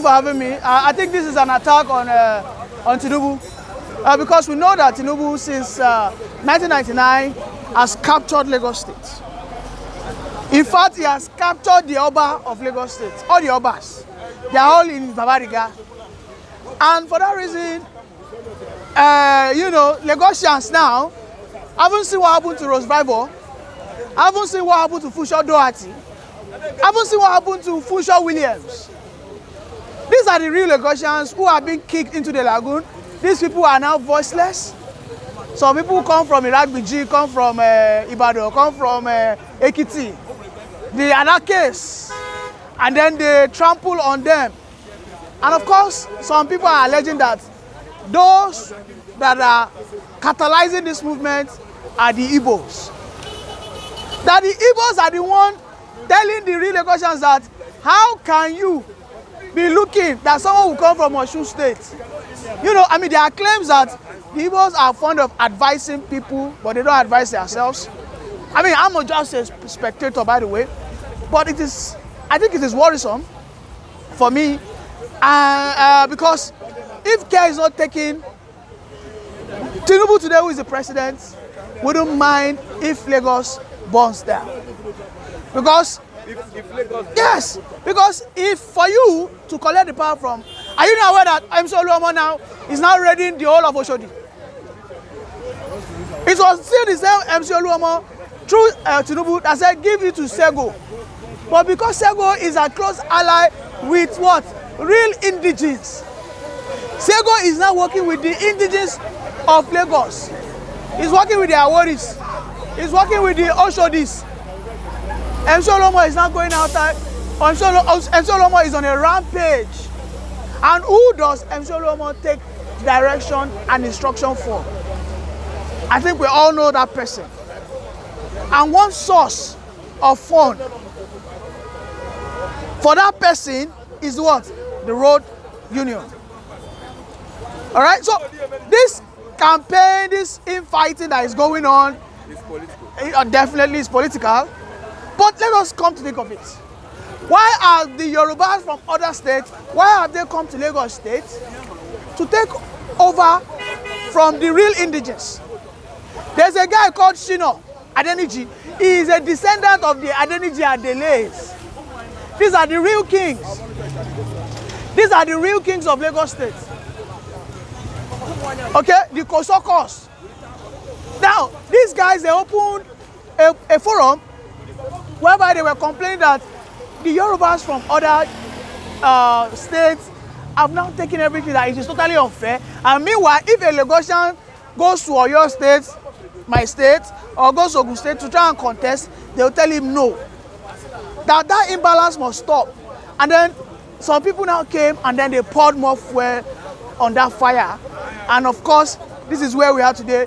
for having me. I think this is an attack on Tinubu because we know that Tinubu since 1999 has captured Lagos State. In fact, he has captured the Oba of Lagos State, all the Obas. They are all in Babariga. And for that reason, you know, Lagosians now haven't seen what happened to Rose Bible, haven't seen what happened to Fusho Doherty, haven't seen what happened to Fusho Williams. These are the real Lagosians who have been kicked into the lagoon. These people are now voiceless. Some people come from Iragbiji, come from Ibadan, come from Ekiti. The other case, and then they trample on them. And of course, some people are alleging that those that are catalyzing this movement are the Igbos. That the Igbos are the one telling the real Lagosians that how can you be looking that someone will come from Osun State? You know, I mean, there are claims that the Igbos are fond of advising people, but they don't advise themselves. I mean, I'm just a spectator, by the way, but it is, I think it is worrisome for me because if care is not taken, Tinubu today, who is the president, wouldn't mind if Lagos burns down. Because if Lagos, yes, because if for you to collect the power from, are you not aware that MC Oluomo now is now raiding the whole of Oshodi? It was still the same MC Oluomo through Tinubu that said give it to Sego. But because Sego is a close ally with what? Real indigenes. Sego is now working with the indigenes of Lagos. He's working with the Aworis. He's working with the Oshodis. MC Oluomo is now going outside. MC Oluomo is on a rampage. And who does MC Oluomo take direction and instruction for? I think we all know that person. And one source of fund for that person is what? The road union. All right, so this campaign, this infighting that is going on, is political. Definitely is political. But let us come to think of it. Why are the Yorubas from other states, why have they come to Lagos State to take over from the real indigenes? There's a guy called Shino Adeniji. He is a descendant of the Adeniji Adelays. These are the real kings. These are the real kings of Lagos State. Okay, the Kosokos. Now, these guys, they opened a forum whereby they were complaining that the Yorubas from other states have now taken everything, that it is totally unfair. And meanwhile, if a Lagosian goes to Oyo State, my state, or goes to Ogun State to try and contest, they will tell him no. That imbalance must stop. And then some people now came and then they poured more fuel on that fire. And of course, this is where we are today.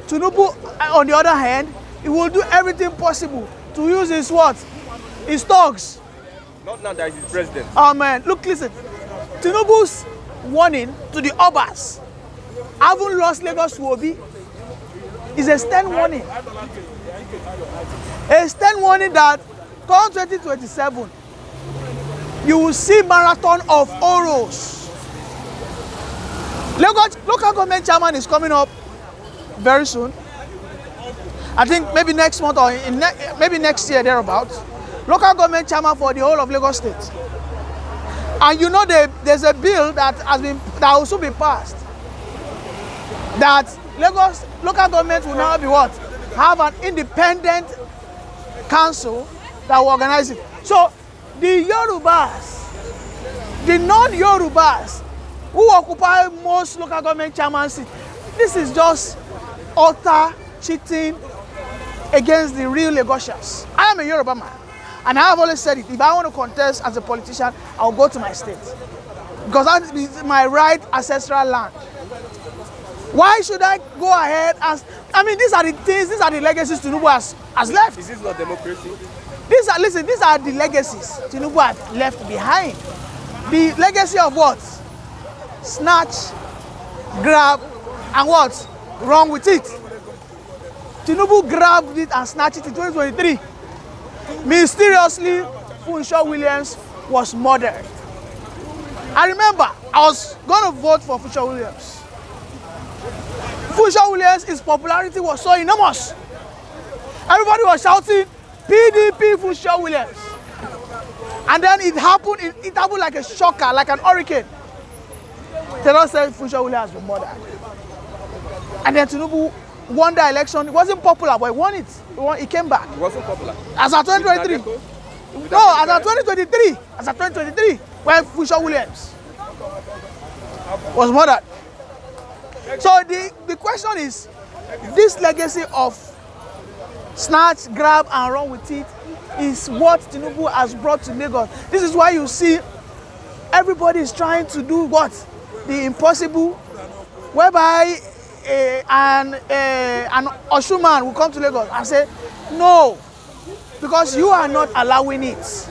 Tinubu, on the other hand, he will do everything possible to use his what? His thugs. Not now that he's president. Oh man, look, listen. Tinubu's warning to the Obas, haven't lost Lagos to Obi, is a stern warning. A stern warning that come 2027, you will see marathon of Oros. Lagos local government chairman is coming up very soon. I think maybe next month or maybe next year thereabouts. Local government chairman for the whole of Lagos State. And you know there's a bill that will also be passed. That Lagos local government will now be what? Have an independent council that will organize it. So the Yorubas, the non-Yorubas, who occupy most local government chairman seats, this is just utter cheating against the real Lagosians. I am a Yoruba man, and I have always said it. If I want to contest as a politician, I'll go to my state, because that is my right ancestral land. Why should I go ahead as, I mean, these are the things, these are the legacies Tinubu has left. Is this not democracy? These are the legacies Tinubu has left behind. The legacy of what? Snatch, grab, and what's wrong with it? Tinubu grabbed it and snatched it in 2023. Mysteriously, Fusho Williams was murdered. I remember I was going to vote for Future Williams. Future Williams, his popularity was so enormous. Everybody was shouting, PDP Future Williams. And then it happened like a shocker, like an hurricane. They don't say Future Williams was murdered. And then Tinubu won the election. It wasn't popular, but he won it. He came back. It wasn't popular. As of 2023. No, as of 2023. As of 2023, when Future Williams was murdered. So the question is, this legacy of snatch, grab, and run with it is what Tinubu has brought to Lagos. This is why you see everybody is trying to do what? The impossible, whereby an Osun man will come to Lagos and say, no, because you are not allowing it.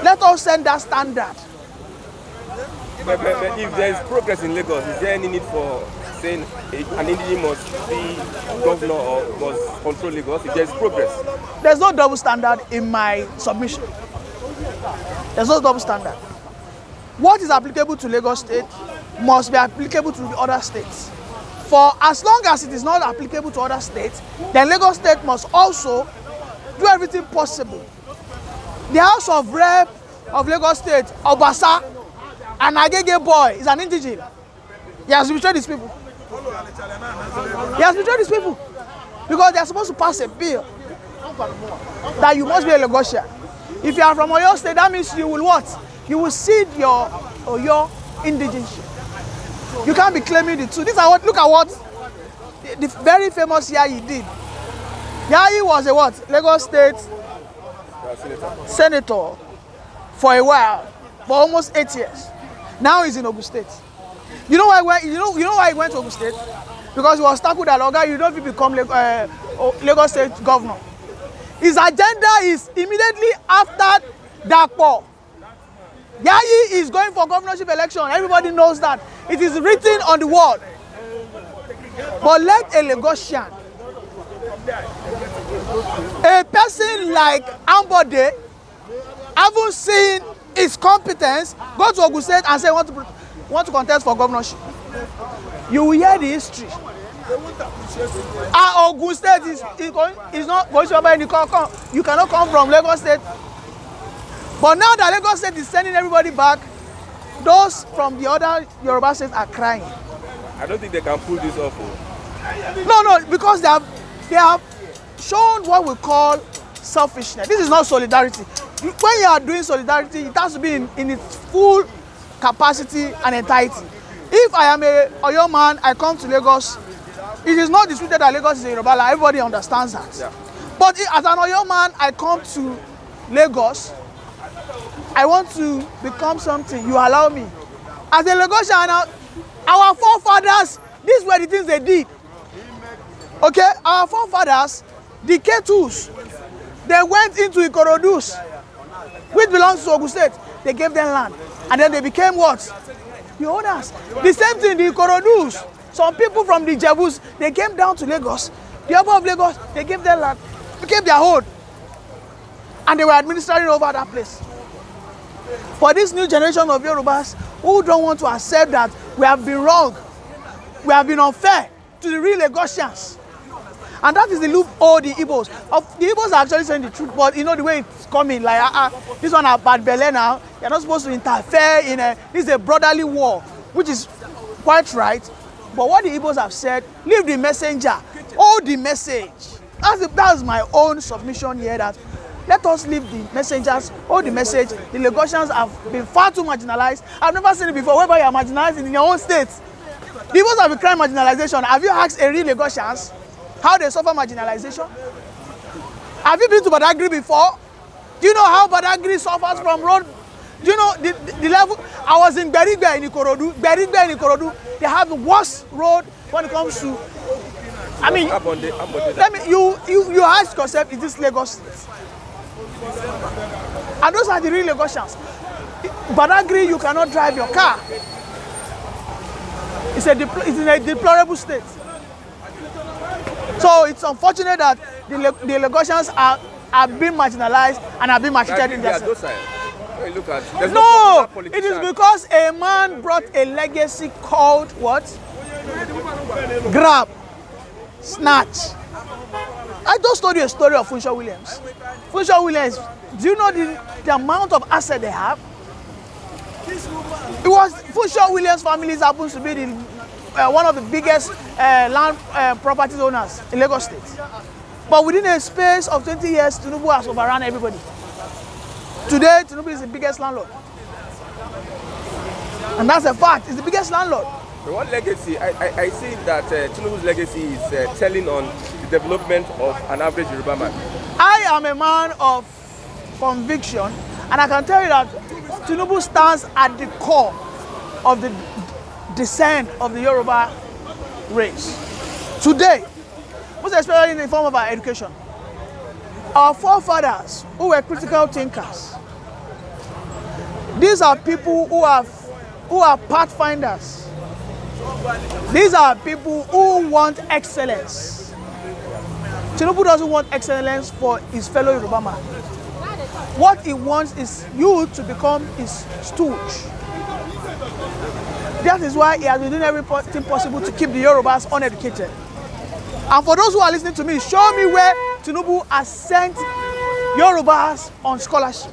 Let us set that standard. But if there is progress in Lagos, is there any need for saying an indigenous must be governor or must control Lagos if there is progress? There's no double standard in my submission. There's no double standard. What is applicable to Lagos State must be applicable to the other states. For as long as it is not applicable to other states, then Lagos State must also do everything possible. The House of Rep of Lagos State, Obasa, an Agege boy, is an indigene. He has betrayed his people. He has betrayed his people because they are supposed to pass a bill that you must be a Lagosian. If you are from Oyo State, that means you will what? You will cede your indigency. You can't be claiming the two. These are what, look at what the very famous Yayi did. Yayi was a what? Lagos State senator for a while, for almost 8 years. Now he's in Ogun State. You know why? You know why he went to Ogun State? Because he was tackled that Oga, you don't become Lagos State governor. His agenda is immediately after Dapo. Yayi is going for governorship election. Everybody knows that. It is written on the wall. But let a Lagosian, a person like Ambode, having seen his competence, go to Ogun State and say, want to contest for governorship. You will hear the history. Ogun State is not going to be any come. You cannot come from Lagos State. But now that Lagos State is sending everybody back, those from the other Yoruba states are crying. I don't think they can pull this off. No, because they have shown what we call selfishness. This is not solidarity. When you are doing solidarity, it has to be in its full capacity and entirety. If I am a Oyo man, I come to Lagos, it is not disputed that Lagos is a Yoruba land. Everybody understands that. Yeah. But as an Oyo man, I come to Lagos, I want to become something. You allow me. As a Lagosian, our forefathers, these were the things they did. Okay, our forefathers, the Ketus, they went into Ikorodus, which belongs to Ogun State. They gave them land, and then they became what? The owners. The same thing, the Ikorodus. Some people from the Jebus, they came down to Lagos. The Oba of Lagos, they gave them land, became their own, and they were administering over that place. For this new generation of Yorubas who don't want to accept that we have been wrong, we have been unfair to the real Lagosians. And that is the loophole the Igbos. The Igbos are actually saying the truth, but you know the way it's coming, like this one are bad belly now. You're not supposed to interfere in this is a brotherly war, which is quite right. But what the Igbos have said, leave the messenger, hold the message. That's my own submission here, that let us leave the messengers, hold the message. The Lagosians have been far too marginalized. I've never seen it before, whereby you are marginalized in your own state. The Igbos have been crying marginalization. Have you asked a real Lagosians how they suffer marginalization? Have you been to Badagry before? Do you know how Badagry suffers from road? Do you know the level? I was in Berigbe in Ikorodu. They have the worst road when it comes to. I mean, let me. You ask yourself, is this Lagos? And those are the real Lagosians. Badagry, you cannot drive your car. It's in a deplorable state. So it's unfortunate that the Lagosians are being marginalized and are being maltreated in their state. Hey, look at there's No, popular it is politician. because a man brought a legacy called what? Grab, snatch. I just told you a story of Funshaw Williams. Funshaw Williams, do you know the amount of asset they have? It was Funshaw Williams families happens to be the, one of the biggest land property owners in Lagos State. But within a space of 20 years, Tinubu has overrun everybody. Today, Tinubu is the biggest landlord. And that's a fact, he's the biggest landlord. So what legacy? I see that Tinubu's legacy is telling on the development of an average Yoruba man. I am a man of conviction, and I can tell you that Tinubu stands at the core of the descent of the Yoruba race. Today, most especially in the form of our education, our forefathers who were critical thinkers, these are people who are pathfinders. These are people who want excellence. Tinubu doesn't want excellence for his fellow Yoruba man. What he wants is you to become his stooge. That is why he has been doing everything possible to keep the Yorubas uneducated. And for those who are listening to me, show me where Tinubu has sent Yorubas on scholarship.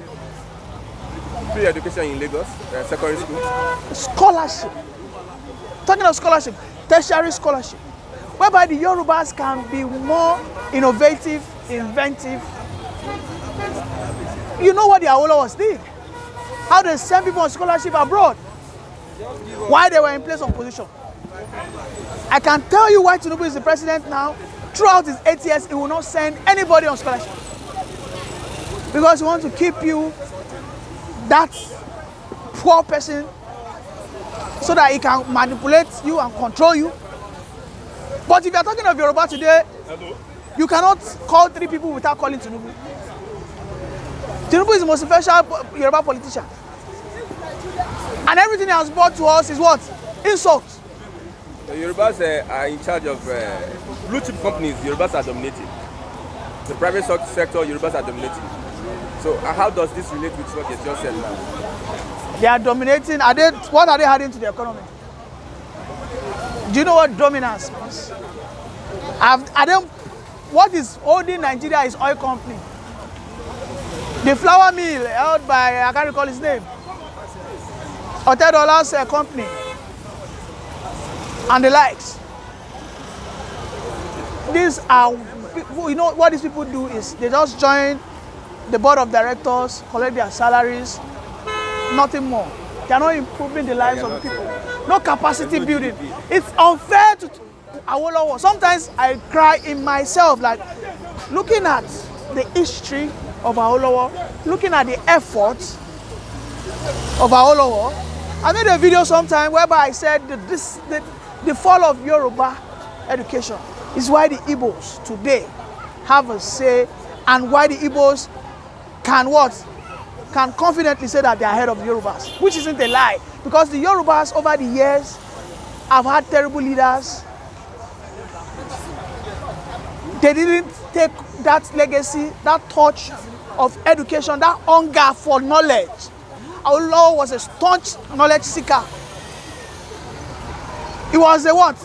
Free education in Lagos, secondary school. Scholarship. Talking of scholarship, tertiary scholarship, whereby the Yorubas can be more innovative, inventive. You know what the Awolowas did? How they send people on scholarship abroad while they were in place of position. I can tell you why Tinubu is the president now. Throughout his 8 years, he will not send anybody on scholarship. Because he wants to keep you, that poor person, so that he can manipulate you and control you. But if you are talking of Yoruba today, you cannot call 3 people without calling Tinubu. Tinubu is the most influential Yoruba politician. And everything he has brought to us is what? Insult. The Yorubas are in charge of blue chip companies. Yorubas are dominating. The private sector, Yorubas are dominating. So how does this relate with what you just said now? They are dominating. What are they adding to the economy? Do you know what dominance means? What is holding Nigeria is oil company. The flour mill held by, I can't recall his name, Otedolas company, and the likes. These are, you know what these people do is they just join the board of directors, collect their salaries, nothing more. They are not improving the lives of the people. No capacity building. It's unfair to Awolowo. Sometimes I cry in myself, like looking at the history of Awolowo, looking at the efforts of Awolowo. I made a video sometime whereby I said that the fall of Yoruba education is why the Igbos today have a say, and why the Igbos can confidently say that they are ahead of the Yorubas, which isn't a lie, because the Yorubas over the years have had terrible leaders. They didn't take that legacy, that touch of education, that hunger for knowledge. Awolowo was a staunch knowledge seeker. He was a what?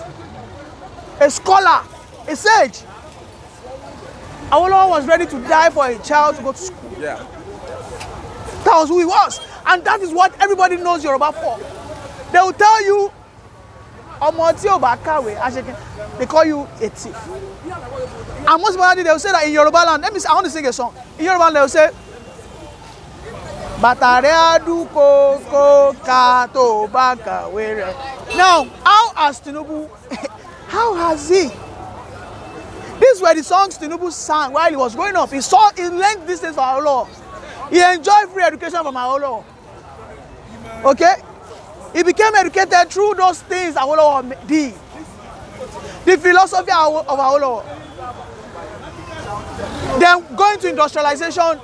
A scholar, a sage. Awolowo was ready to die for a child to go to school. Yeah. That was who he was. And that is what everybody knows Yoruba for. They will tell you, they call you a thief. And most importantly, they will say that in Yoruba land, I want to sing a song. In Yoruba land, they will say, now, how has Tinubu, how has he? These were the songs Tinubu sang while he was growing up. He learned these things from Awolowo. He enjoyed free education from Awolowo. Okay? He became educated through those things Awolowo did. The philosophy of Awolowo. Then going to industrialization,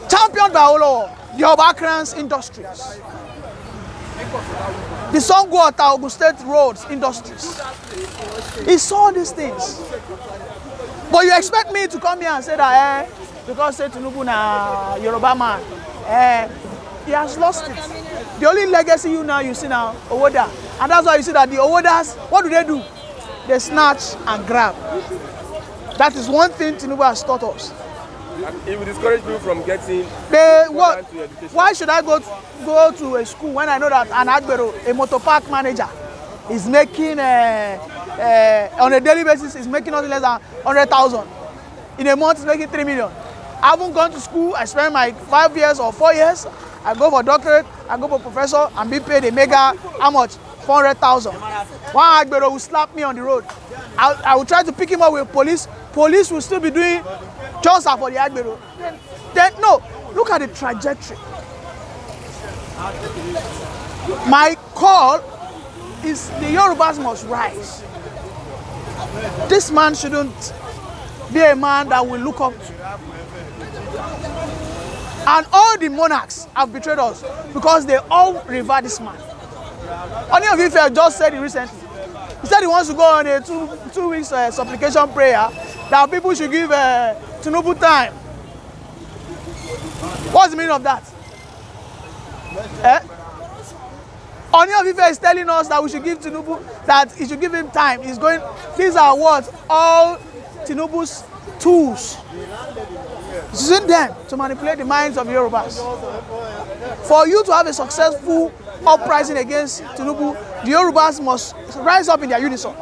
championed by Awolowo, the Obakran's industries. The Songwater Ogun State Roads industries. He saw these things. But you expect me to come here and say that, because say Tinubu na Yoruba man, he has lost it. The only legacy you see now, Owoda. And that's why you see that the Owodas, what do? They snatch and grab. That is one thing Tinubu has taught us. And it will discourage people from getting why should I go to a school when I know that an Agbero, a motor park manager, is making on a daily basis is making nothing less than 100,000. In a month, is making 3 million. I haven't gone to school. I spent my 5 years or 4 years. I go for doctorate. I go for professor. I'm being paid a mega. How much? 400,000. One Agbero will slap me on the road. I will try to pick him up with police. Police will still be doing just for the Agbero. Then no. Look at the trajectory. My call is the Yorubas must rise. This man shouldn't be a man that we look up to. And all the monarchs have betrayed us because they all revere this man. Oni of Ife just said it recently. He said he wants to go on a two weeks supplication prayer that people should give Tinubu time. What's the meaning of that? Oni of Ife is telling us that we should give Tinubu, that he should give him time. He's going. These are what all Tinubu's tools. He's using them to manipulate the minds of Yorubas. For you to have a successful uprising against Tinubu, the Yorubas must rise up in their unison.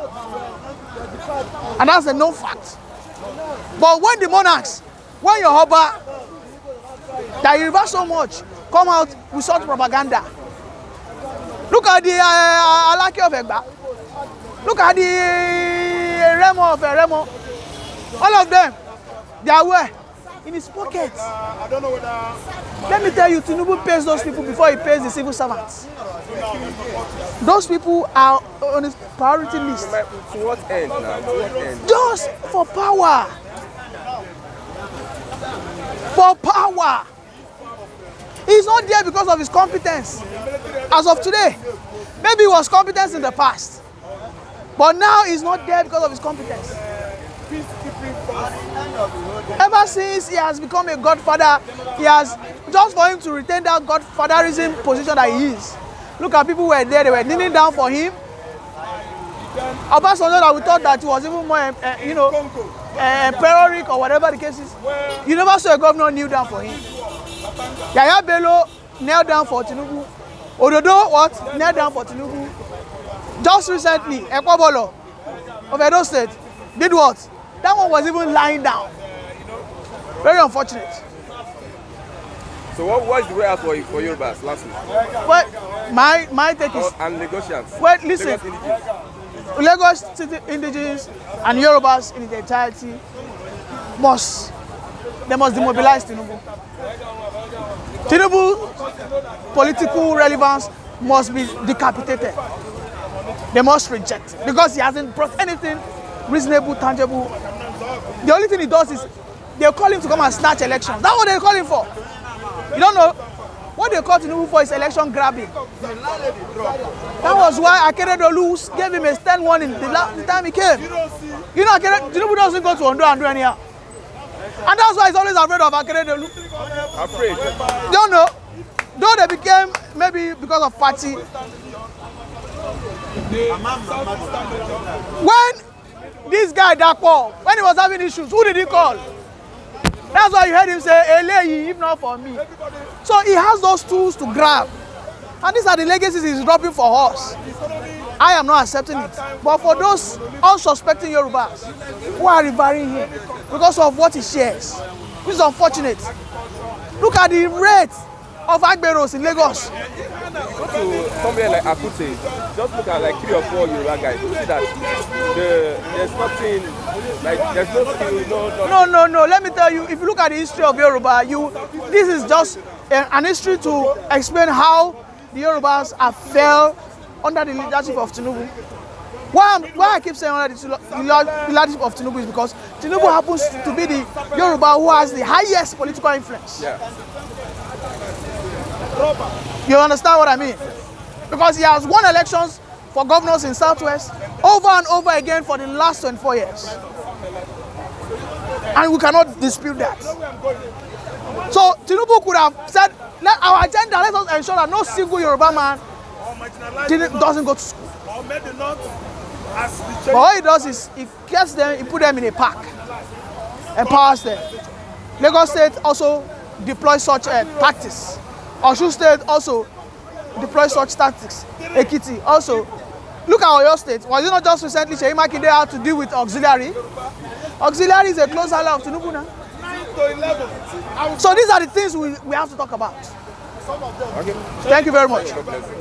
And that's a known fact. But when the monarchs, when your Oba, that you reverse so much, come out with such propaganda. Look at the Alaki of Egba. Look at the Remo of Remo. All of them, they are where? In his pocket. I don't know whether. Let me tell you, Tinubu pays those people before he pays the civil servants. Those people are on his priority list. To what end now? To what end? Just for power. For power. He's not there because of his competence. As of today, maybe he was competent in the past. But now he's not there because of his competence. Ever since he has become a godfather, he has, just for him to retain that godfatherism position that he is. Look at people who were there, they were kneeling down for him. Obasanjo, that we thought that he was even more, emperoric or whatever the case is. You never saw a governor kneel down for him. Yaya Bello knelt down for Tinubu. Ododo, what? Knelt down for Tinubu. Just recently, Ekwabolo of Edo State did what? That one was even lying down. Very unfortunate. So what is the way out for Yorubas lastly? Well, my take is... and Lagosians. Well, listen. Lagos City indigenes and Yorubas in their entirety must demobilize Tinubu. Tinubu's political relevance must be decapitated. They must reject because he hasn't brought anything reasonable, tangible. The only thing he does is they call him to come and snatch elections. That's what they call him for. You don't know? What they call Tinubu for is election grabbing. That was why Akeredolu gave him a stern warning the time he came. You know, Tinubu doesn't go to Ondo and do anyhow. And that's why he's always afraid of Akeredolu. Afraid? Don't know. Though they became, maybe because of party. When this guy Dapo, when he was having issues, who did he call? That's why you heard him say, Eleyi, if not for me. So he has those tools to grab. And these are the legacies he's dropping for us. I am not accepting it. But for those unsuspecting Yorubas who are revering him because of what he shares, which is unfortunate. Look at the rate of Agberos in Lagos. Go to somewhere like Akute, just look at like 3 or 4 Yoruba guys. You see that there's nothing, like there's no skill, No. Let me tell you, if you look at the history of Yoruba, this is just an history to explain how the Yorubas have fell under the leadership of Tinubu. Why I keep saying under the leadership of Tinubu is because Tinubu happens to be the Yoruba who has the highest political influence. Yeah. You understand what I mean? Because he has won elections for governors in Southwest over and over again for the last 24 years. And we cannot dispute that. So Tinubu could have said, our agenda, let us ensure that no single Yoruba man doesn't go to school. Or made the North as the But what he does is he gets them, he put them in a park, empowers them. Lagos State also deploys such tactics. Osun State also deploys such tactics. Ekiti also. Look at Oyo State. Was it not just recently Seyi Makinde had to deal with auxiliary? Auxiliary is a close ally of Tinubu now. 9 to 11. So these are the things we have to talk about. Okay. Thank you very much. God bless you.